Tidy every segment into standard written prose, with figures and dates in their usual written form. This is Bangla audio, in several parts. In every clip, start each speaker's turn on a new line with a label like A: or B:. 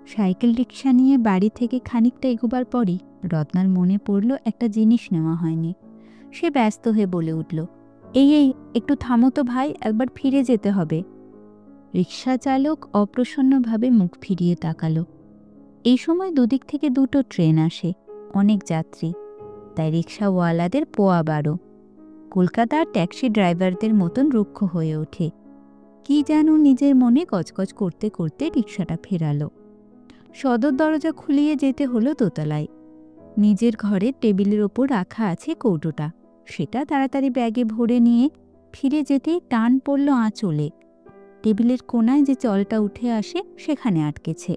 A: সাইকেল রিক্সা নিয়ে বাড়ি থেকে খানিকটা এগোবার পরই রত্নার মনে পড়ল একটা জিনিস নেওয়া হয়নি। সে ব্যস্ত হয়ে বলে উঠল, এই এই একটু থামো তো ভাই, একবার ফিরে যেতে হবে। রিক্সা চালক অপ্রসন্নভাবে মুখ ফিরিয়ে তাকালো। এই সময় দুদিক থেকে দুটো ট্রেন আসে, অনেক যাত্রী, তাই রিক্সাওয়ালাদের পোয়া বারো। কলকাতার ট্যাক্সি ড্রাইভারদের মতন রুক্ষ হয়ে ওঠে। কি যেন নিজের মনে গজগজ করতে করতে রিক্সাটা ফেরালো। সদর দরজা খুলিয়ে যেতে হলো দোতলায়। নিজের ঘরে টেবিলের ওপর রাখা আছে কৌটোটা, সেটা তাড়াতাড়ি ব্যাগে ভরে নিয়ে ফিরে যেতেই টান পড়ল আঁচলে। টেবিলের কোনায় যে জলটা উঠে আসে সেখানে আটকেছে।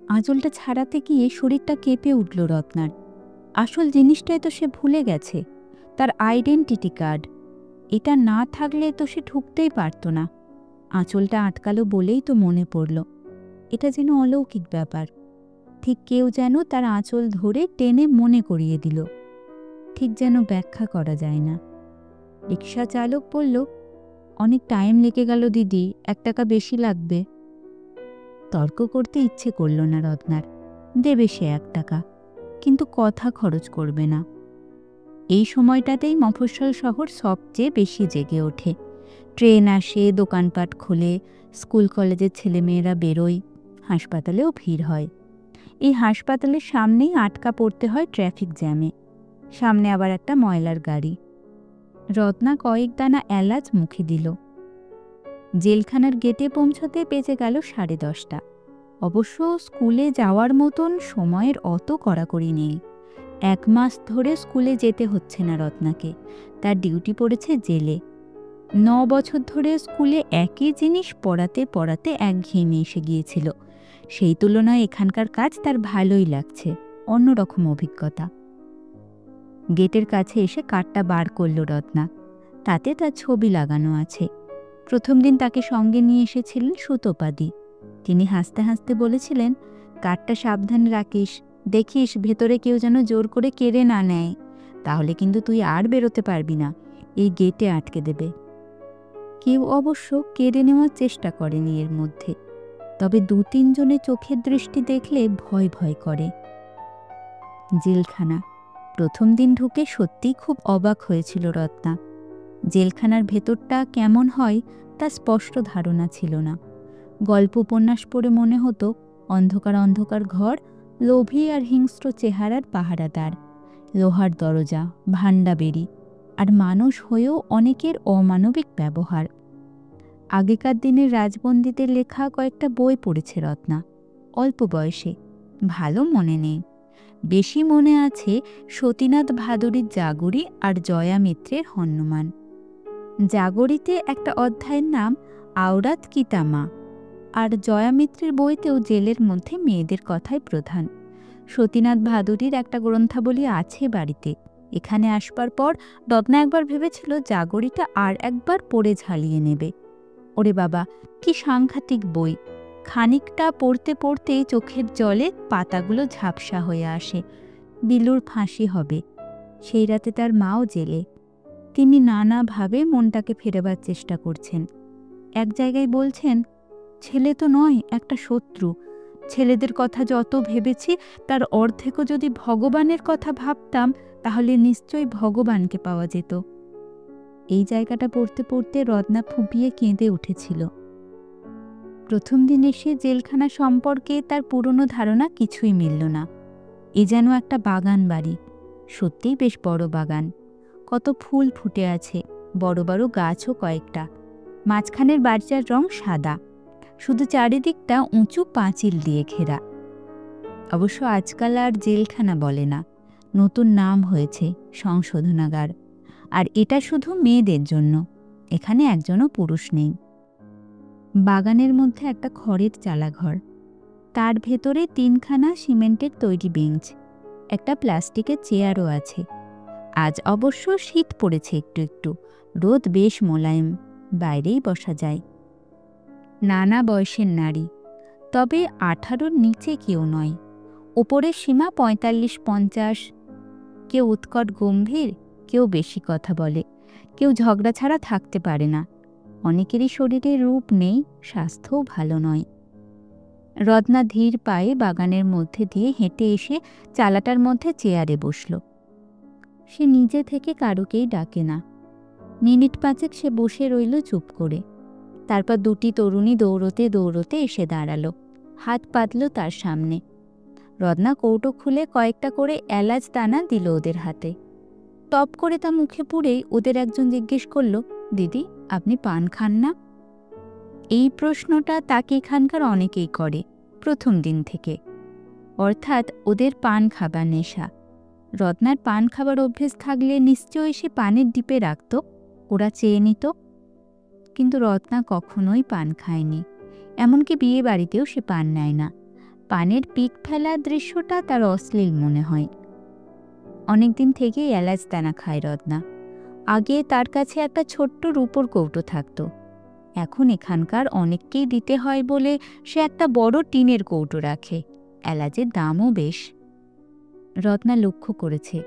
A: আঁচলটা ছাড়াতে গিয়ে শরীরটা কেঁপে উঠল রত্নার। আসল জিনিসটাই তো সে ভুলে গেছে, তার আইডেন্টিটি কার্ড। এটা না থাকলে তো সে ঢুকতেই পারত না। আঁচলটা আটকালো বলেই তো মনে পড়ল। এটা যেন অলৌকিক ব্যাপার, ঠিক কেউ যেন তার আঁচল ধরে টেনে মনে করিয়ে দিল। ঠিক যেন ব্যাখ্যা করা যায় না। রিক্সা চালক বলল, অনেক টাইম লেগে গেল দিদি, 1 টাকা বেশি লাগবে। তর্ক করতে ইচ্ছে করল না রত্নার। দেবে সে 1 টাকা, কিন্তু কথা খরচ করবে না। এই সময়টাতেই মফস্বল শহর সবচেয়ে বেশি জেগে ওঠে। ট্রেন আসে, দোকানপাট খোলে, স্কুল কলেজের ছেলেমেয়েরা বেরোয়, হাসপাতালেও ভিড় হয়। এই হাসপাতালের সামনেই আটকা পড়তে হয় ট্রাফিক জ্যামে। সামনে আবার একটা ময়লার গাড়ি। রত্না কয়েক দানা এলাচ মুখে দিল। জেলখানার গেটে পৌঁছতে বেজে গেল 10:30। অবশ্য স্কুলে যাওয়ার মতন সময়ের অত কড়াকড়ি নেই। 1 মাস ধরে স্কুলে যেতে হচ্ছে না রত্নাকে, তার ডিউটি পড়েছে জেলে। 9 বছর ধরে স্কুলে একই জিনিস পড়াতে পড়াতে একঘেয়েমি এসে গিয়েছিল। সেই তুলনায় এখানকার কাজ তার ভালোই লাগছে, অন্যরকম অভিজ্ঞতা। গেটের কাছে এসে কার্ডটা বার করল রত্না। তাতে তার ছবি লাগানো আছে। প্রথম দিন তাকে সঙ্গে নিয়ে এসেছিলেন সুতোপাদি। তিনি হাসতে হাসতে বলেছিলেন, কার্ডটা সাবধানে রাখিস, দেখিস ভেতরে কেউ যেন জোর করে কেড়ে না নেয়, তাহলে কিন্তু তুই আর বেরোতে পারবি না, এই গেটে আটকে দেবে। কেউ অবশ্য কেড়ে নেওয়ার চেষ্টা করেনি এর মধ্যে, তবে 2-3 জনের চোখের দৃষ্টি দেখলে ভয় ভয় করে। জেলখানা। প্রথম দিন ঢুকে সত্যিই খুব অবাক হয়েছিল রত্না। জেলখানার ভেতরটা কেমন হয় তা স্পষ্ট ধারণা ছিল না। গল্প উপন্যাস পড়ে মনে হতো অন্ধকার অন্ধকার ঘর, লোভী আর হিংস্র চেহারার পাহারাদার, লোহার দরজা, ভান্ডা বেরি, আর মানুষ হয়েও অনেকের অমানবিক ব্যবহার। আগেকার দিনের রাজবন্দীদের লেখা কয়েকটা বই পড়েছে রত্না, অল্প বয়সে, ভালো মনে নেই। বেশি মনে আছে সতীনাথ ভাদুড়ীর জাগরি আর জয়া মিত্রের হন্যমান। জাগরিতে একটা অধ্যায়ের নাম আওরাত কিতামা, আর জয়া মিত্রের বইতেও জেলের মধ্যে মেয়েদের কথাই প্রধান। সতীনাথ ভাদুড়ীর একটা গ্রন্থাবলী আছে বাড়িতে। এখানে আসবার পর রত্না একবার ভেবেছিল জাগরিটা আর একবার পড়ে ঝালিয়ে নেবে। ওরে বাবা, কি সাংঘাতিক বই! খানিকটা পড়তে পড়তেই চোখের জলে পাতাগুলো ঝাপসা হয়ে আসে। বিলুর ফাঁসি হবে। সেই রাতে তার মাও জেলে। তিনি নানাভাবে মনটাকে ফেরাবার চেষ্টা করছেন। এক জায়গায় বলছেন, ছেলে তো নয়, একটা শত্রু। ছেলেদের কথা যত ভেবেছি তার অর্ধেকও যদি ভগবানের কথা ভাবতাম, তাহলে নিশ্চয়ই ভগবানকে পাওয়া যেত। এই জায়গাটা পড়তে পড়তে রত্না ফুঁপিয়ে কেঁদে উঠেছিল। প্রথম দিন এসে জেলখানা সম্পর্কে তার পুরনো ধারণা কিছুই মিলল না। এ যেন একটা বাগান বাড়ি, সত্যিই বেশ বড় বাগান। কত ফুল ফুটে আছে, বড় বড় গাছও কয়েকটা। মাঝখানের বাড়িটার রং সাদা, শুধু চারিদিকটা উঁচু পাঁচিল দিয়ে ঘেরা। অবশ্য আজকাল আর জেলখানা বলে না, নতুন নাম হয়েছে সংশোধনাগার। আর এটা শুধু মেয়েদের জন্য, এখানে একজনও পুরুষ নেই। বাগানের মধ্যে একটা খড়ের চালাঘর, তার ভেতরে 3খানা সিমেন্টের তৈরি বেঞ্চ, একটা প্লাস্টিকের চেয়ারও আছে। আজ অবশ্য শীত পড়েছে একটু একটু, রোদ বেশ মোলায়েম, বাইরেই বসা যায়। নানা বয়সের নারী, তবে 18-র নিচে কেউ নয়। ওপরের সীমা 45-50। কেউ উৎকট গম্ভীর, কেউ বেশি কথা বলে, কেউ ঝগড়া ছাড়া থাকতে পারে না। অনেকেরই শরীরে রূপ নেই, স্বাস্থ্যও ভালো নয়। রত্না ধীর পায়ে বাগানের মধ্যে দিয়ে হেঁটে এসে চালাটার মধ্যে চেয়ারে বসল। সে নিজে থেকে কারুকেই ডাকে না। মিনিট পাঁচেক সে বসে রইল চুপ করে। তারপর দুটি তরুণী দৌড়তে দৌড়তে এসে দাঁড়ালো, হাত পাতল তার সামনে। রত্না কৌটো খুলে কয়েকটা করে এলাচ দানা দিল ওদের হাতে। টপ করে তা মুখে পুড়েই ওদের একজন জিজ্ঞেস করল, দিদি আপনি পান খান না? এই প্রশ্নটা তাকে এখানকার অনেকেই করে প্রথম দিন থেকে, অর্থাৎ ওদের পান খাবার নেশা। রত্নার পান খাবার অভ্যেস থাকলে নিশ্চয়ই সে পানের ডিপে রাখত, ওরা চেয়ে নিত। কিন্তু রত্না কখনোই পান খায়নি, এমনকি বিয়ে বাড়িতেও সে পান নেয় না। পানের পিক ফেলার দৃশ্যটা তার অশ্লীল মনে হয়। অনেকদিন থেকেই এলাচ দানা খায় রত্না। আগে তার কাছে একটা ছোট্ট রূপোর কৌটো থাকত, এখন এখানকার অনেককেই দিতে হয় বলে সে একটা বড় টিনের কৌটো রাখে। এলাচের দামও বেশ। রত্না লক্ষ্য করেছে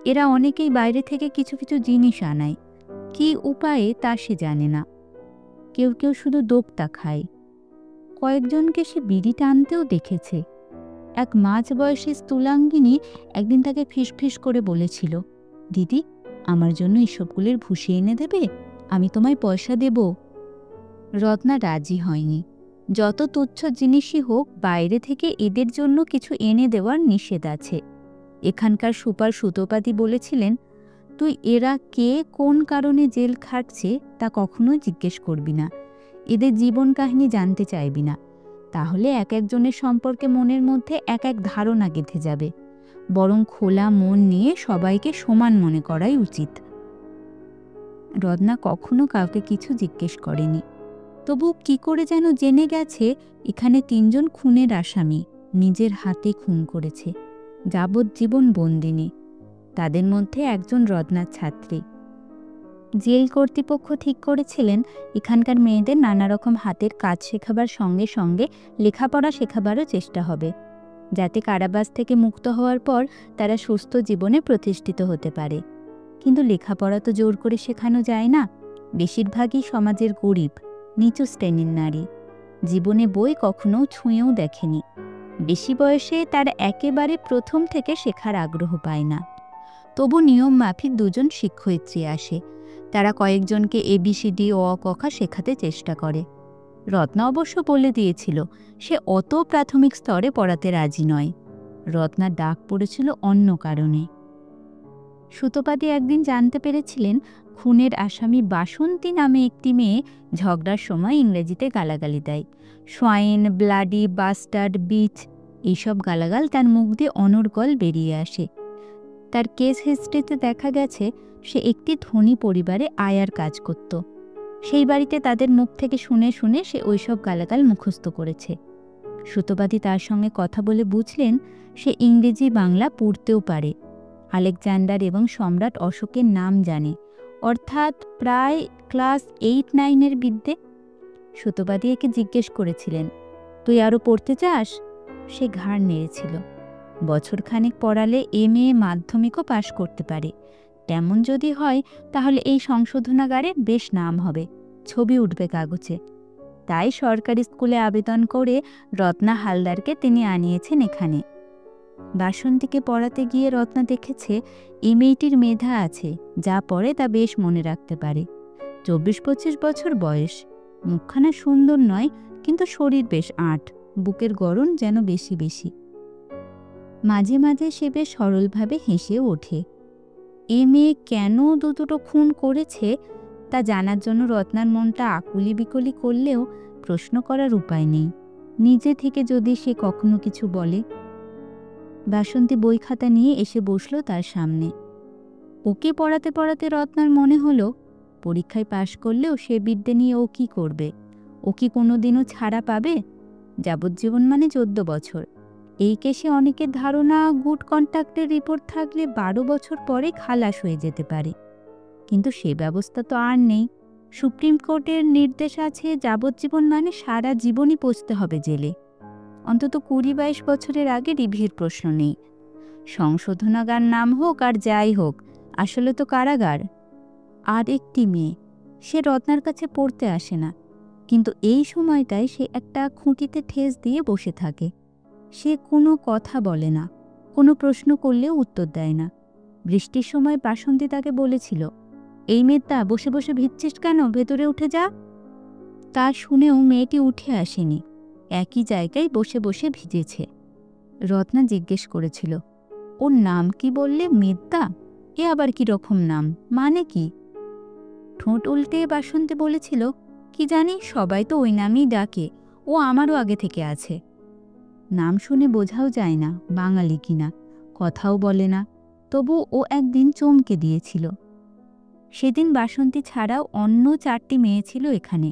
A: এরা অনেকেই বাইরে থেকে কিছু কিছু জিনিস আনায়, কি উপায়ে তা সে জানে না। কেউ কেউ শুধু দোক্তা খায়, কয়েকজনকে সে বিড়ি টানতেও দেখেছে। এক মাঝবয়সী স্থূলাঙ্গিনী একদিন তাকে ফিসফিস করে বলেছিল, দিদি আমার জন্য এসবগুলির ভুষি এনে দেবে, আমি তোমায় পয়সা দেব। রত্না রাজি হয়নি। যত তুচ্ছ জিনিসই হোক, বাইরে থেকে এদের জন্য কিছু এনে দেওয়ার নিষেধ আছে। এখানকার সুপার সুতোপাতি বলেছিলেন, তুই এরা কে কোন কারণে জেল খাটছে তা কখনোই জিজ্ঞেস করবি না, এদের জীবন কাহিনী জানতে চাইবি না, তাহলে এক একজনের সম্পর্কে মনের মধ্যে এক এক ধারণা গেঁথে যাবে। বরং খোলা মন নিয়ে সবাইকে সমান মনে করাই উচিত। রত্না কখনো কাউকে কিছু জিজ্ঞেস করেনি, তবু কি করে যেন জেনে গেছে এখানে ৩ জন খুনের আসামি নিজের হাতে খুন করেছে, যাবজ্জীবন বন্দিনী। তাদের মধ্যে একজন রত্নার ছাত্রী। জেল কর্তৃপক্ষ ঠিক করেছিলেন এখানকার মেয়েদের নানা রকম হাতের কাজ শেখাবার সঙ্গে সঙ্গে লেখাপড়া শেখাবারও চেষ্টা হবে, যাতে কারাবাস থেকে মুক্ত হওয়ার পর তারা সুস্থ জীবনে প্রতিষ্ঠিত হতে পারে। কিন্তু লেখাপড়া তো জোর করে শেখানো যায় না। বেশিরভাগই সমাজের গরিব, নিচু শ্রেণীর নারী, জীবনে বই কখনো ছুঁয়েও দেখেনি। বেশি বয়সে তার একেবারে প্রথম থেকে শেখার আগ্রহ পায় না। তবু নিয়ম মাফিক 2 জন শিক্ষয়িত্রী আসে, তারা কয়েকজনকে ABCD অ ক খ শেখাতে চেষ্টা করে। রত্না অবশ্য বলে দিয়েছিল সে অত প্রাথমিক স্তরে পড়াতে রাজি নয়। রত্নার ডাক পড়েছিল অন্য কারণে। সুতোপাতি একদিন জানতে পেরেছিলেন খুনের আসামি বাসন্তী নামে একটি মেয়ে ঝগড়ার সময় ইংরেজিতে গালাগালি দেয়। সোয়াইন, ব্লাডি, বাস্টার্ড, বিচ, এইসব গালাগাল তার মুখ দিয়ে অনর্গল বেরিয়ে আসে। তার কেস হিস্ট্রিতে দেখা গেছে সে একটি ধনী পরিবারে আয়ার কাজ করত। সেই বাড়িতে তাদের মুখ থেকে শুনে শুনে সে ওইসব গালাগাল মুখস্থ করেছে। সুতোপাতি তার সঙ্গে কথা বলে বুঝলেন সে ইংরেজি বাংলা পড়তেও পারে, আলেকজান্ডার এবং সম্রাট অশোকের নাম জানে, অর্থাৎ প্রায় ক্লাস 8-9 বিদ্যে। সুতোপাতি একে জিজ্ঞেস করেছিলেন, তুই আরও পড়তে চাস? সে ঘাড় নেড়েছিল। বছরখানেক পড়ালে MA মাধ্যমিকও পাশ করতে পারে। তেমন যদি হয় তাহলে এই সংশোধনাগারের বেশ নাম হবে, ছবি উঠবে কাগজে। তাই সরকারি স্কুলে আবেদন করে রত্না হালদারকে তিনি আনিয়েছেন এখানে। বাসন্তীকে পড়াতে গিয়ে রত্না দেখেছে এই মেয়েটির মেধা আছে, যা পড়ে তা বেশ মনে রাখতে পারে। 24-25 বছর বয়স, মুখখানা সুন্দর নয়, কিন্তু শরীর বেশ আঁট, বুকের গড়ন যেন বেশি বেশি। মাঝে মাঝে সে বেশ সরলভাবে হেসেও ওঠে। এ মেয়ে কেন 2-2টো খুন করেছে তা জানার জন্য রত্নার মনটা আকুলি বিকলি করলেও প্রশ্ন করার উপায় নেই। নিজে থেকে যদি সে কখনো কিছু বলে। বাসন্তী বই খাতা নিয়ে এসে বসল তার সামনে। ওকে পড়াতে পড়াতে রত্নার মনে হলো পরীক্ষায় পাশ করলেও সে বিদ্যে নিয়ে ও কি করবে? ও কি কোনোদিনও ছাড়া পাবে? যাবজ্জীবন মানে 14 বছর। এই কেসে অনেকের ধারণা গুড কন্ট্যাক্টের রিপোর্ট থাকলে 12 বছর পরে খালাস হয়ে যেতে পারে, কিন্তু সে ব্যবস্থা তো আর নেই। সুপ্রিম কোর্টের নির্দেশ আছে যাবজ্জীবন মানে সারা জীবনই পচতে হবে জেলে। অন্তত 20-22 বছরের আগে রিভিউর প্রশ্ন নেই। সংশোধনাগার নাম হোক আর যাই হোক, আসলে তো কারাগার। আর একটি মেয়ে, সে রত্নার কাছে পড়তে আসে না, কিন্তু এই সময়টায় সে একটা খুঁটিতে ঠেস দিয়ে বসে থাকে। সে কোনো কথা বলে না, কোনো প্রশ্ন করলেও উত্তর দেয় না। বৃষ্টির সময় বাসন্তী তাকে বলেছিল, এই মেয়েটা বসে বসে ভিজছিস কেন, ভেতরে উঠে যা। তা শুনেও মেয়েটি উঠে আসেনি, একই জায়গায় বসে বসে ভিজেছে। রত্না জিজ্ঞেস করেছিল, ওর নাম কি বললে? মেদ্দা? এ আবার কি রকম নাম, মানে কি? ঠোঁট উল্টে বাসন্তী বলেছিল, কি জানি, সবাই তো ওই নামই ডাকে, ও আমারও আগে থেকে আছে। নাম শুনে বোঝাও যায় না বাঙালি কিনা, কথাও বলে না, তবু ও একদিন চমকে দিয়েছিল। সেদিন বাসন্তী ছাড়াও অন্য 4টি মেয়ে ছিল এখানে।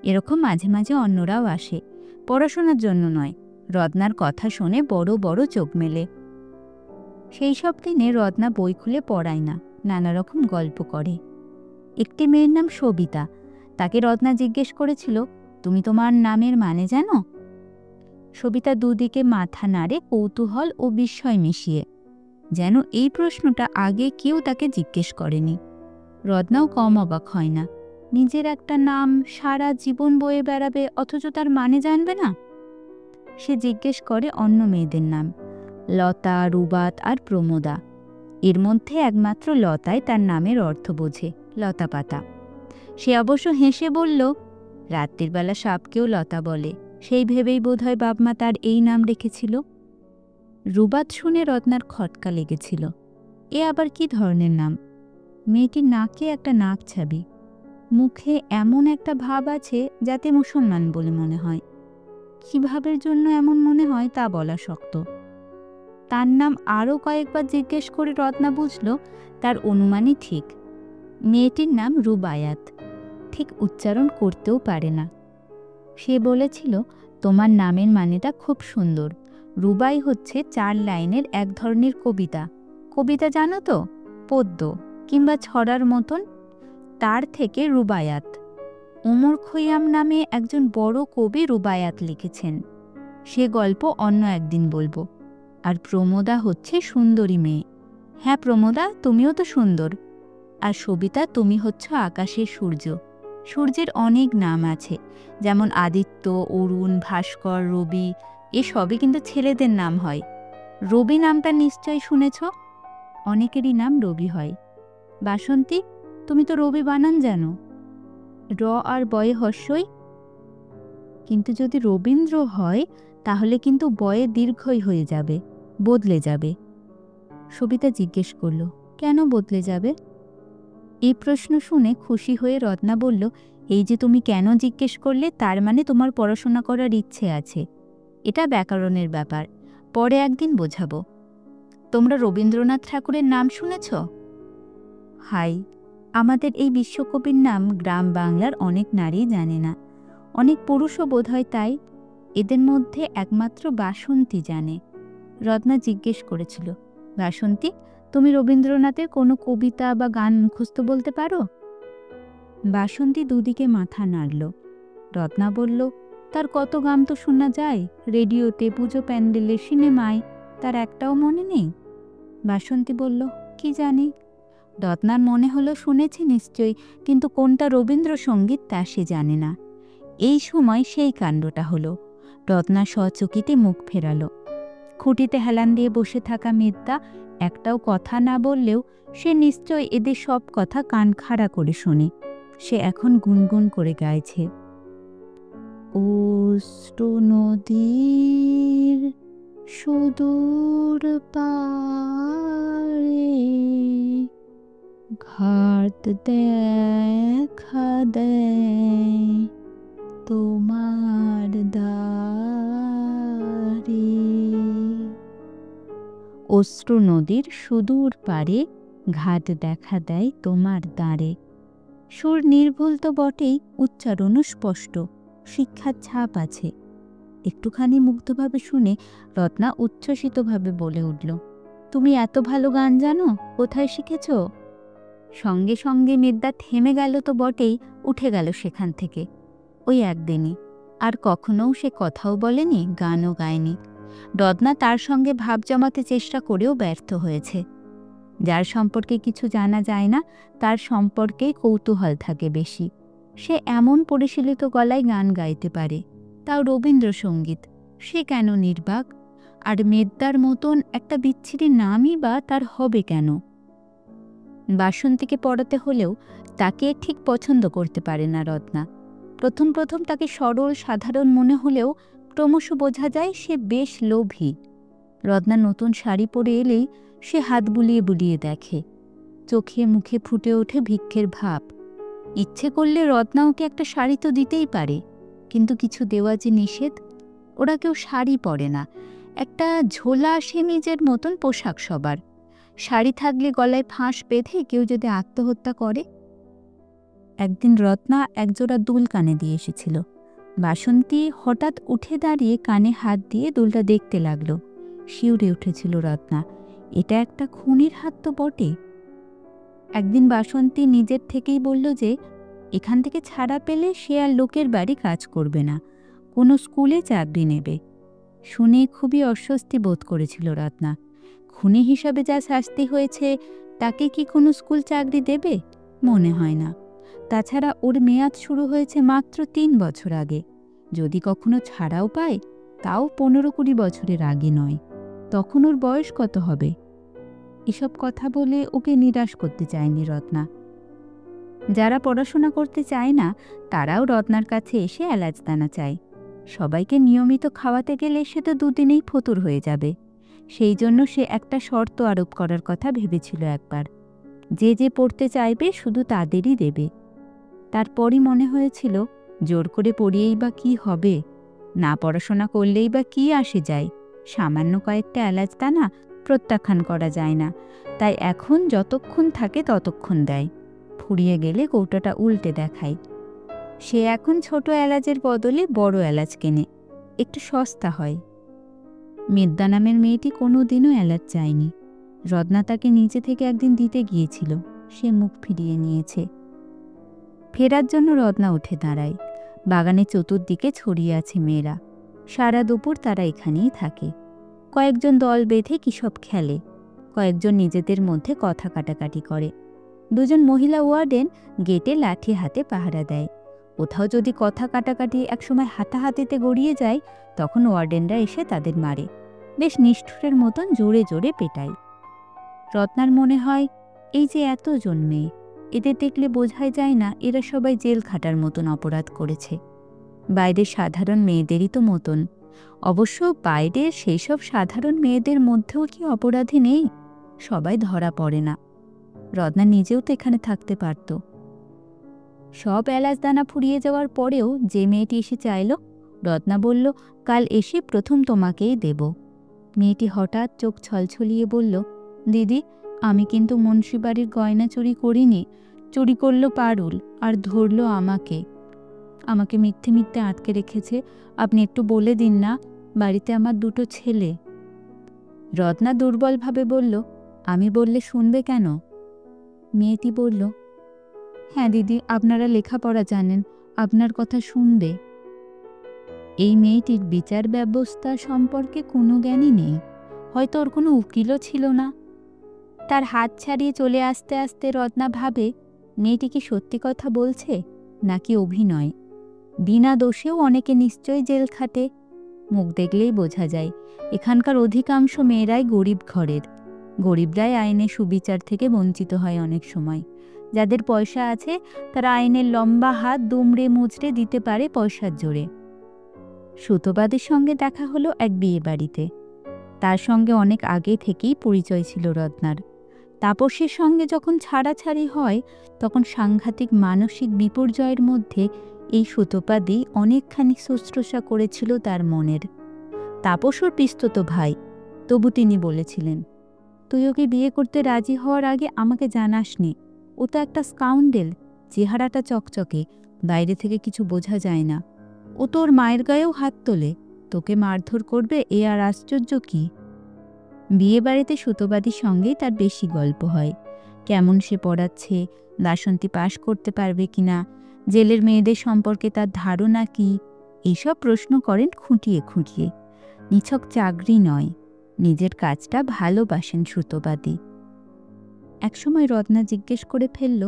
A: এরকম মাঝে মাঝে অন্যরাও আসে, পড়াশোনার জন্য নয়, রত্নার কথা শুনে বড় বড় চোখ মেলে। সেই সব দিনে রত্না বই খুলে পড়ায় না, নানা রকম গল্প করে। একটি মেয়ের নাম সবিতা, তাকে রত্না জিজ্ঞেস করেছিল, তুমি তোমার নামের মানে জানো? সবিতা দুদিকে মাথা নাড়ে, কৌতূহল ও বিস্ময় মিশিয়ে, যেন এই প্রশ্নটা আগে কেউ তাকে জিজ্ঞেস করেনি। রত্নাও কম অবাক হয় না, নিজের একটা নাম সারা জীবন বয়ে বেড়াবে অথচ তার মানে জানবে না। সে জিজ্ঞেস করে অন্য মেয়েদের নাম, লতা, রুবাত আর প্রমোদা। এর মধ্যে একমাত্র লতাই তার নামের অর্থ বোঝে, লতা পাতা। সে অবশ্য হেসে বলল, রাত্রির বেলা সাপকেও লতা বলে, সেই ভেবেই বোধহয় বাপমা তার এই নাম রেখেছিল। রুবাত শুনে রত্নার খটকা লেগেছিল, এ আবার কি ধরনের নাম? মেয়েটির নাকে একটা নাক ছাবি, মুখে এমন একটা ভাব আছে যাতে মুসলমান বলে মনে হয়। কি ভাবের জন্য এমন মনে হয় তা বলা শক্ত। তার নাম আরও কয়েকবার জিজ্ঞেস করে রত্না বুঝল তার অনুমানই ঠিক। মেয়েটির নাম রুবায়াত, ঠিক উচ্চারণ করতেও পারে না। সে বলেছিল, তোমার নামের মানেটা খুব সুন্দর। রুবাই হচ্ছে 4 লাইনের এক ধরনের কবিতা। কবিতা জানো তো, পদ্য কিংবা ছড়ার মতন, তার থেকে রুবায়াত। ওমর খৈয়াম নামে একজন বড় কবি রুবায়াত লিখেছেন, সে গল্প অন্য একদিন বলবো। আর প্রমোদা হচ্ছে সুন্দরী মেয়ে। হ্যাঁ প্রমোদা, তুমিও তো সুন্দর। আর সবিতা, তুমি হচ্ছ আকাশের সূর্য। সূর্যের অনেক নাম আছে, যেমন আদিত্য, অরুণ, ভাস্কর, রবি, এসবই কিন্তু ছেলেদের নাম হয়। রবি নামটা নিশ্চয়ই শুনেছ, অনেকেরই নাম রবি হয়। বাসন্তী, তুমি তো রবি বানান জানো, র আর বয়ে হস্যই। কিন্তু যদি রবীন্দ্র হয় তাহলে কিন্তু বয়ে দীর্ঘই হয়ে যাবে, বদলে যাবে। সবিতা জিজ্ঞেস করল, কেন বদলে যাবে? এই প্রশ্ন শুনে খুশি হয়ে রত্না বলল, এই যে তুমি কেন জিজ্ঞেস করলে, তার মানে তোমার পড়াশোনা করার ইচ্ছে আছে। এটা ব্যাকরণের ব্যাপার, পরে একদিন বোঝাবো। তোমরা রবীন্দ্রনাথ ঠাকুরের নাম শুনেছ? হাই, আমাদের এই বিশ্বকবির নাম গ্রাম বাংলার অনেক নারী জানে না, অনেক পুরুষও বোধহয় তাই। এদের মধ্যে একমাত্র বাসন্তী জানে। রত্না জিজ্ঞেস করেছিল, বাসন্তী, তুমি রবীন্দ্রনাথের কোনো কবিতা বা গান মুখস্থ বলতে পারো? বাসন্তী দুদিকে মাথা নাড়ল। রত্না বলল, তার কত গান তো শোনা যায়, রেডিওতে, পুজো প্যান্ডেলে, সিনেমায়, তার একটাও মনে নেই। বাসন্তী বলল, কি জানি। রত্নার মনে হলো শুনেছি নিশ্চয়ই, কিন্তু কোনটা রবীন্দ্রসঙ্গীত তা সে জানে না। এই সময় সেই কাণ্ডটা হলো। রত্না সচকিতে মুখ ফেরালো। খুঁটিতে হেলান দিয়ে বসে থাকা মেদ্দা একটাও কথা না বললেও সে নিশ্চয় এদের সব কথা কান খাড়া করে শোনে। সে এখন গুনগুন করে গাইছে, অশ্রু নদীর সুদূর পারে ঘাট দেখা দেয় তোমার দ্বারে। অশ্রু নদীর সুদূর পারে ঘাট দেখা দেয় তোমার দ্বারে। সুর নির্ভুল তো বটেই, উচ্চারণও স্পষ্ট, শিক্ষার ছাপ আছে। একটুখানি মুগ্ধভাবে শুনে রত্না উচ্ছ্বসিতভাবে বলে উঠল, তুমি এত ভালো গান জানো, কোথায় শিখেছ? সঙ্গে সঙ্গে মেদ্দা থেমে গেল তো বটেই, উঠে গেল সেখান থেকে। ওই একদিনই, আর কখনোও সে কথাও বলেনি, গানও গায়নি। রত্না তার সঙ্গে ভাব জমাতে চেষ্টা করেও ব্যর্থ হয়েছে। যার সম্পর্কে কিছু জানা যায় না তার সম্পর্কেই কৌতূহল থাকে বেশি। সে এমন পরিশীলিত গলায় গান গাইতে পারে, তাও রবীন্দ্রসঙ্গীত। সে কেন নির্বাক? আর মেদ্দার মতন একটা বিচ্ছিরি নামই বা তার হবে কেন? বাসন্তীকে পড়াতে হলেও তাকে ঠিক পছন্দ করতে পারে না রত্না। প্রথম প্রথম তাকে সরল সাধারণ মনে হলেও ক্রমশ বোঝা যায় সে বেশ লোভী। রত্না নতুন শাড়ি পরে এলেই সে হাত বুলিয়ে বুলিয়ে দেখে, চোখে মুখে ফুটে ওঠে ভিক্ষের ভাব। ইচ্ছে করলে রত্না ওকে একটা শাড়ি তো দিতেই পারে, কিন্তু কিছু দেওয়া যে নিষেধ। ওরা কেউ শাড়ি পরে না, একটা ঝোলা সেমিজের মতন পোশাক সবার। শাড়ি থাকলে গলায় ফাঁস বেঁধে কেউ যদি আত্মহত্যা করে। একদিন রত্না একজোড়া দুল কানে দিয়ে এসেছিল। বাসন্তী হঠাৎ উঠে দাঁড়িয়ে কানে হাত দিয়ে দুলটা দেখতে লাগলো। শিউরে উঠেছিল রত্না, এটা একটা খুনির হাত তো বটে। একদিন বাসন্তী নিজের থেকেই বলল যে এখান থেকে ছাড়া পেলে সে আর লোকের বাড়ি কাজ করবে না, কোনো স্কুলে চাকরি নেবে। শুনে খুবই অস্বস্তি বোধ করেছিল রত্না। খুনি হিসাবে যা শাস্তি হয়েছে তাকে কি কোনো স্কুল চাকরি দেবে? মনে হয় না। তাছাড়া ওর মেয়াদ শুরু হয়েছে মাত্র ৩ বছর আগে। যদি কখনো ছাড়াও পায়, তাও ১৫-২০ বছরের আগে নয়। তখন ওর বয়স কত হবে? এসব কথা বলে ওকে নিরাশ করতে চায়নি রত্না। যারা পড়াশোনা করতে চায় না তারাও রত্নার কাছে এসে এলাচদানা চায়। সবাইকে নিয়মিত খাওয়াতে গেলে সে তো দুদিনেই ফতুর হয়ে যাবে। সেই জন্য সে একটা শর্ত আরোপ করার কথা ভেবেছিল একবার, যে যে পড়তে চাইবে শুধু তাদেরই দেবে। তারপরই মনে হয়েছিল, জোর করে পড়িয়েই বা কি হবে? না পড়াশোনা করলেই বা কি আসে যায়? সামান্য কয়েকটা এলাচদানা প্রত্যাখ্যান করা যায় না, তাই এখন যতক্ষণ থাকে ততক্ষণ দেয়। ফুরিয়ে গেলে কৌটাটা উল্টে দেখায়। সে এখন ছোট এলাচের বদলে বড় এলাচ কেনে, একটু সস্তা হয়। মেদ্দা নামের মেয়েটি কোনো দিনও এলাচ চায়নি। রত্না তাকে নিচে থেকে একদিন দিতে গিয়েছিল, সে মুখ ফিরিয়ে নিয়েছে। ফেরার জন্য রত্না উঠে দাঁড়ায়। বাগানে চতুর্দিকে ছড়িয়ে আছে মেয়েরা। সারা দুপুর তারা এখানেই থাকে। কয়েকজন দল বেঁধে কী সব খেলে, কয়েকজন নিজেদের মধ্যে কথা কাটাকাটি করে। দুজন মহিলা ওয়ার্ডেন গেটে লাঠি হাতে পাহারা দেয়। কোথাও যদি কথা কাটাকাটি একসময় হাতাহাতিতে গড়িয়ে যায়, তখন ওয়ার্ডেনরা এসে তাদের মারে, বেশ নিষ্ঠুরের মতন জোরে জোরে পেটায়। রত্নার মনে হয়, এই যে এতজন মেয়ে, এদের দেখলে বোঝাই যায় না এরা সবাই জেল খাটার মতন অপরাধ করেছে। বাইরের সাধারণ মেয়েদেরই তো মতন। অবশ্য বাইরের সেই সব সাধারণ মেয়েদের মধ্যেও কি অপরাধী নেই? সবাই ধরা পড়ে না। রত্না নিজেও তো এখানে থাকতে পারত। সব এলাচদানা ফুরিয়ে যাওয়ার পরেও যে মেয়েটি এসে চাইল, রত্না বলল, কাল এসে প্রথম তোমাকেই দেব। মেয়েটি হঠাৎ চোখ ছলছলিয়ে বলল, দিদি, আমি কিন্তু মুন্সিবাড়ির গয়না চুরি করিনি। চুরি করল পারুল, আর ধরল আমাকে। আমাকে মিথ্যে মিথ্যে আটকে রেখেছে। আপনি একটু বলে দিন না, বাড়িতে আমার 2টো ছেলে। রত্না দুর্বলভাবে বলল, আমি বললে শুনবে কেন? মেয়েটি বলল, হ্যাঁ দিদি, আপনারা লেখাপড়া জানেন, আপনার কথা শুনবে। এই মেয়েটির বিচার ব্যবস্থা সম্পর্কে কোনো জ্ঞানই নেই। হয়তো ওর কোনো উকিলও ছিল না। তার হাত ছাড়িয়ে চলে আসতে আসতে রত্না ভাবে, মেয়েটি কি সত্যি কথা বলছে নাকি অভিনয়? বিনা দোষেও অনেকে নিশ্চয়ই জেল খাটে। মুখ দেখলেই বোঝা যায় এখানকার অধিকাংশ মেয়েরাই গরিব ঘরের। গরিবরাই আইনে সুবিচার থেকে বঞ্চিত হয় অনেক সময়। যাদের পয়সা আছে তারা আইনের লম্বা হাত দুমড়ে মুচড়ে দিতে পারে পয়সার জোরে। সুতোবাদের সঙ্গে দেখা হলো এক বিয়ে বাড়িতে। তার সঙ্গে অনেক আগে থেকেই পরিচয় ছিল রত্নার। তাপসের সঙ্গে যখন ছাড়াছাড়ি হয়, তখন সাংঘাতিক মানসিক বিপর্যয়ের মধ্যে এই সুতোপাদি অনেকখানি শুশ্রূষা করেছিল তার মনের। তাপস ওর পিস্তত ভাই, তবু তিনি বলেছিলেন, তুই ওকে বিয়ে করতে রাজি হওয়ার আগে আমাকে জানাসনি। ও তো একটা স্কাউন্ডেল, চেহারাটা চকচকে, বাইরে থেকে কিছু বোঝা যায় না। ও তোর মায়ের গায়েও হাত তোলে, তোকে মারধর করবে, এ আর আশ্চর্য কি? বিয়ে বাড়িতে সুতোবাদীর সঙ্গেই তার বেশি গল্প হয়। কেমন সে পড়াচ্ছে, বাসন্তী পাশ করতে পারবে কিনা, জেলের মেয়েদের সম্পর্কে তার ধারণা কি, এইসব প্রশ্ন করেন খুঁটিয়ে খুঁটিয়ে। নিছক চাকরি নয়, নিজের কাজটা ভালোবাসেন সুতোবাদী। একসময় রত্না জিজ্ঞেস করে ফেলল,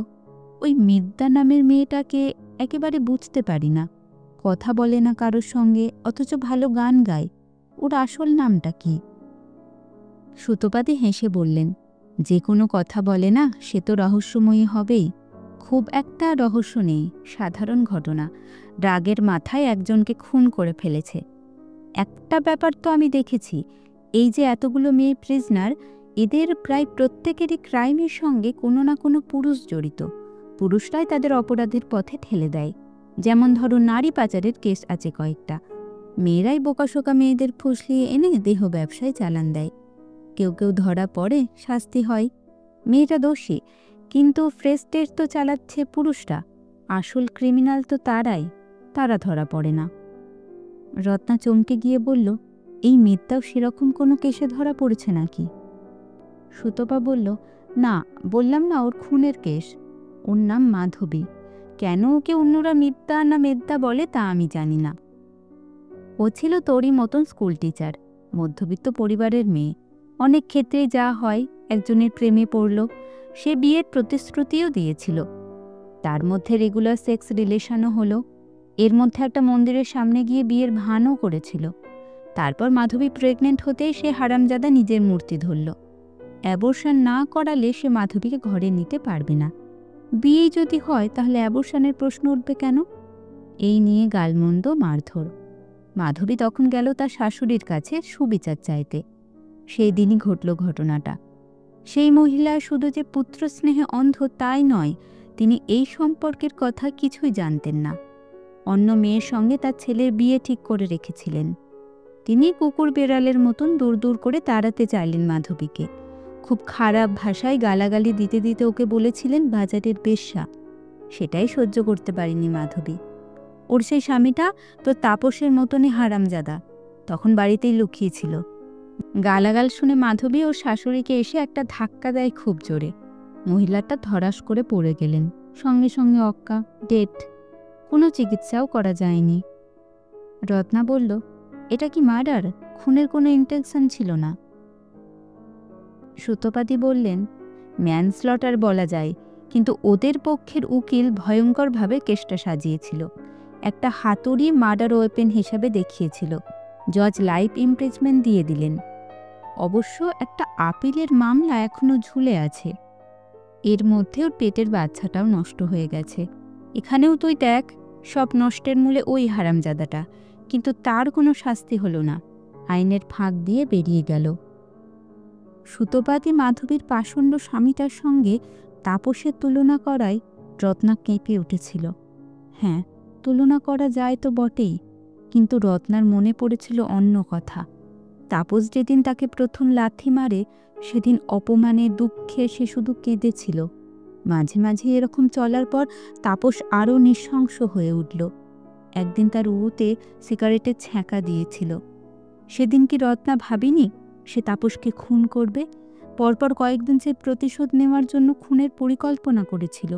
A: ওই মিদ্যা নামের মেয়েটাকে একেবারে বুঝতে পারি না। কথা বলে না কারোর সঙ্গে, অথচ ভালো গান গায়। ওর আসল নামটা কি? সুতপাদি হেসে বললেন, যে কোনো কথা বলে না সে তো রহস্যময়ী হবেই। খুব একটা রহস্য নেই, সাধারণ ঘটনা। রাগের মাথায় একজনকে খুন করে ফেলেছে। একটা ব্যাপার তো আমি দেখেছি, এই যে এতগুলো মেয়ে প্রিজনার, এদের প্রায় প্রত্যেকেরই ক্রাইমের সঙ্গে কোনো না কোনো পুরুষ জড়িত। পুরুষরাই তাদের অপরাধের পথে ঠেলে দেয়। যেমন ধরো, নারী পাচারের কেস আছে কয়েকটা। মেয়েরাই বোকাশোকা মেয়েদের ফুসলিয়ে এনে দেহ ব্যবসায় চালান দেয়। কেউ কেউ ধরা পড়ে, শাস্তি হয়। মেয়েটা দোষী, কিন্তু ফ্রেশ টেস্ট তো চালাচ্ছে পুরুষরা। আসল ক্রিমিনাল তো তারাই, তারা ধরা পড়ে না। রত্না চমকে গিয়ে বলল, এই মেয়েটাও সেরকম কোনো কেসে ধরা পড়েছে নাকি? সুতপা বলল, না, বললাম না ওর খুনের কেস। ওর নাম মাধবী। কেন ওকে অন্যরা মিথ্যা না মেদ্দা বলে তা আমি জানি না। ও ছিল তোরই মতন স্কুল টিচার, মধ্যবিত্ত পরিবারের মেয়ে। অনেক ক্ষেত্রেই যা হয়, একজনের প্রেমে পড়ল, সে বিয়ের প্রতিশ্রুতিও দিয়েছিল। তার মধ্যে রেগুলার সেক্স রিলেশনও হলো। এর মধ্যে একটা মন্দিরের সামনে গিয়ে বিয়ের ভানও করেছিল। তারপর মাধবী প্রেগনেন্ট হতেই সে হারামজাদা নিজের মূর্তি ধরল। অ্যাবর্শন না করালে সে মাধবীকে ঘরে নিতে পারবে না। বিয়ে যদি হয় তাহলে অ্যাবর্শনের প্রশ্ন উঠবে কেন? এই নিয়ে গালমন্দ, মারধর। মাধবী তখন গেল তার শাশুড়ির কাছে সুবিচার চাইতে। সেই দিনই ঘটল ঘটনাটা। সেই মহিলা শুধু যে পুত্র স্নেহে অন্ধ তাই নয়, তিনি এই সম্পর্কের কথা কিছুই জানতেন না। অন্য মেয়ের সঙ্গে তার ছেলের বিয়ে ঠিক করে রেখেছিলেন। তিনি কুকুর বেড়ালের মতন দূর দূর করে তাড়াতে চাইলেন মাধবীকে। খুব খারাপ ভাষায় গালাগালি দিতে দিতে ওকে বলেছিলেন বাজারের বেশ্যা। সেটাই সহ্য করতে পারেনি মাধবী। ওর সেই স্বামীটা তো তাপসের মতনই হারামজাদা, তখন বাড়িতেই লুকিয়েছিল। গালাগাল শুনে মাধবী ওর শাশুড়িকে এসে একটা ধাক্কা দেয় খুব জোরে। মহিলাটা ধরাস করে পড়ে গেলেন, সঙ্গে সঙ্গে অক্কা, ডেথ। কোনো চিকিৎসাও করা যায়নি। রত্না বলল, এটা কি মার্ডার? খুনের কোনো ইন্টেনশন ছিল না? সুতপাদি বললেন, ম্যানস্লটার বলা যায়, কিন্তু ওদের পক্ষের উকিল ভয়ঙ্করভাবে কেসটা সাজিয়েছিল। একটা হাতুড়ি মার্ডার ওয়েপেন হিসাবে দেখিয়েছিল। জজ লাইফ ইমপ্রিজমেন্ট দিয়ে দিলেন। অবশ্য একটা আপিলের মামলা এখনো ঝুলে আছে। এর মধ্যে ওর পেটের বাচ্চাটাও নষ্ট হয়ে গেছে। এখানেও তুই দেখ, সব নষ্টের মূলে ওই হারামজাদাটা। কিন্তু তার কোনো শাস্তি হলো না, আইনের ফাঁক দিয়ে বেরিয়ে গেল। সুতপাদি মাধবীর পাষণ্ড স্বামীটার সঙ্গে তাপসের তুলনা করায় রত্না কেঁপে উঠেছিল। হ্যাঁ, তুলনা করা যায় তো বটেই, কিন্তু রত্নার মনে পড়েছিল অন্য কথা। তাপস যেদিন তাকে প্রথম লাথি মারে, সেদিন অপমানে দুঃখে সে শুধু কেঁদেছিল। মাঝে মাঝে এরকম চলার পর তাপস আরও নৃশংস হয়ে উঠল। একদিন তার উরুতে সিগারেটের ছ্যাঁকা দিয়েছিল। সেদিন কি রত্না ভাবিনি সে তাপসকে খুন করবে? পরপর কয়েকদিন সে প্রতিশোধ নেওয়ার জন্য খুনের পরিকল্পনা করেছিল।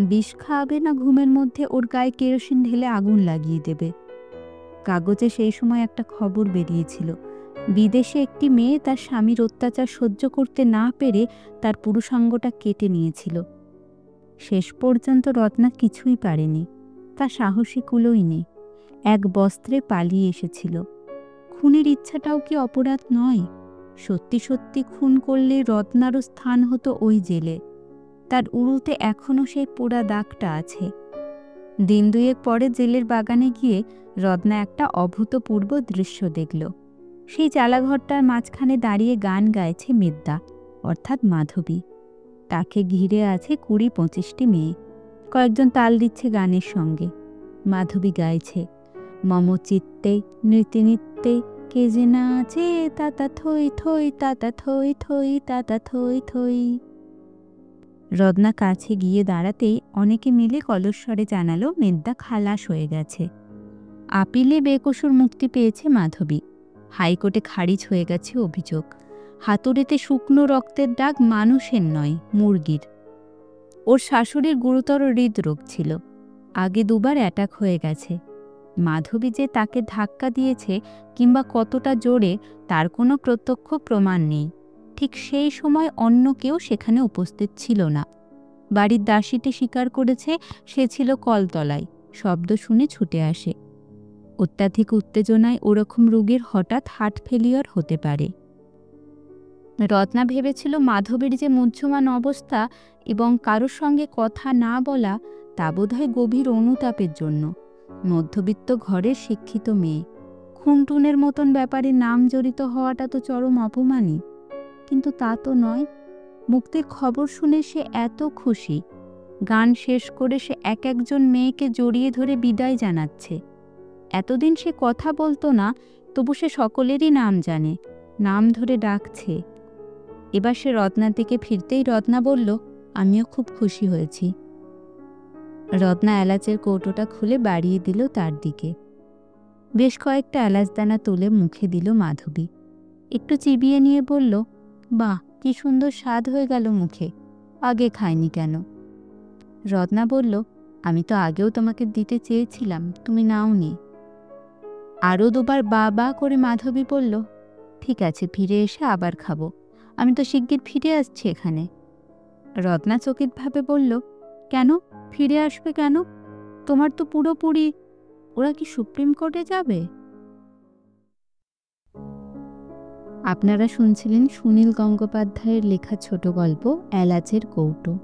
A: বিষ খাওয়াবে না ঘুমের মধ্যে ওর গায়ে কেরোসিন ঢেলে আগুন লাগিয়ে দেবে। কাগজে সেই সময় একটা খবর বেরিয়েছিল, বিদেশে একটি মেয়ে তার স্বামীর অত্যাচার সহ্য করতে না পেরে তার পুরুষাঙ্গটা কেটে নিয়েছিল। শেষ পর্যন্ত রত্না কিছুই পারেনি, তার সাহসী কুলোইনি। এক বস্ত্রে পালিয়ে এসেছিল। খুনের ইচ্ছাটাও কি অপরাধ নয়? সত্যি সত্যি খুন করলে রত্নারও স্থান হতো ওই জেলে। তার উরুতে এখনও সেই পোড়া দাগটা আছে। দিন দুয়েক পরে জেলের বাগানে গিয়ে রত্না একটা অভূতপূর্ব দৃশ্য দেখল। সেই চালাঘরটার মাঝখানে দাঁড়িয়ে গান গাইছে মেদ্দা, অর্থাৎ মাধবী। তাকে ঘিরে আছে 20-25টি মেয়ে। কয়েকজন তাল দিচ্ছে গানের সঙ্গে। মাধবী গাইছে, মম চিত্তে নৃত্যে নৃত্যে কে যে নাচে তাতা থই থই তাতা থই থই তাতা থই থই। রত্না কাছে গিয়ে দাঁড়াতেই অনেকে মিলে কলস্বরে জানালো মেদ্দা খালাস হয়ে গেছে। আপিলে বেকসুর মুক্তি পেয়েছে মাধবী। হাইকোর্টে খারিজ হয়ে গেছে অভিযোগ। হাতুড়িতে শুকনো রক্তের দাগ মানুষের নয়, মুরগির। ওর শাশুড়ির গুরুতর হৃদরোগ ছিল, আগে 2বার অ্যাটাক হয়ে গেছে। মাধবী যে তাকে ধাক্কা দিয়েছে কিংবা কতটা জোরে, তার কোনো প্রত্যক্ষ প্রমাণ নেই। ঠিক সেই সময় অন্য কেউ সেখানে উপস্থিত ছিল না। বাড়ির দাসীটি স্বীকার করেছে সে ছিল কলতলায়, শব্দ শুনে ছুটে আসে। অত্যাধিক উত্তেজনায় ওরকম রোগীর হঠাৎ হার্ট ফেলিওর হতে পারে। রত্না ভেবেছিল মাধবীর যে মুহ্যমান অবস্থা এবং কারোর সঙ্গে কথা না বলা, তা বোধহয় গভীর অনুতাপের জন্য। মধ্যবিত্ত ঘরের শিক্ষিত মেয়ে, খুনটুনের মতন ব্যাপারে নাম জড়িত হওয়াটা তো চরম অপমানই। কিন্তু তা তো নয়। মুক্তির খবর শুনে সে এত খুশি। গান শেষ করে সে এক একজন মেয়েকে জড়িয়ে ধরে বিদায় জানাচ্ছে। এতদিন সে কথা বলতো না, তবু সে সকলেরই নাম জানে, নাম ধরে ডাকছে। এবার সে রত্নার দিকে ফিরতেই রত্না বলল, আমিও খুব খুশি হয়েছি। রত্না এলাচের কৌটোটা খুলে বাড়িয়ে দিল তার দিকে। বেশ কয়েকটা এলাচদানা তুলে মুখে দিল মাধবী। একটু চিবিয়ে নিয়ে বলল, বাহ, কি সুন্দর স্বাদ হয়ে গেল মুখে, আগে খাইনি কেন? রত্না বলল, আমি তো আগেও তোমাকে দিতে চেয়েছিলাম, তুমি নাওনি। আরও দুবার বা বা করে মাধবী বলল, ঠিক আছে, ফিরে এসে আবার খাবো, আমি তো শিগগির ফিরে আসছি এখানে। রত্না চকিতভাবে বলল, কেন ফিরে আসবে কেন? তোমার তো পুরোপুরি। ওরা কি সুপ্রিম কোর্টে যাবে? আপনারা শুনছিলেন সুনীল গঙ্গোপাধ্যায়ের লেখা ছোট গল্প এলাচের কৌটো।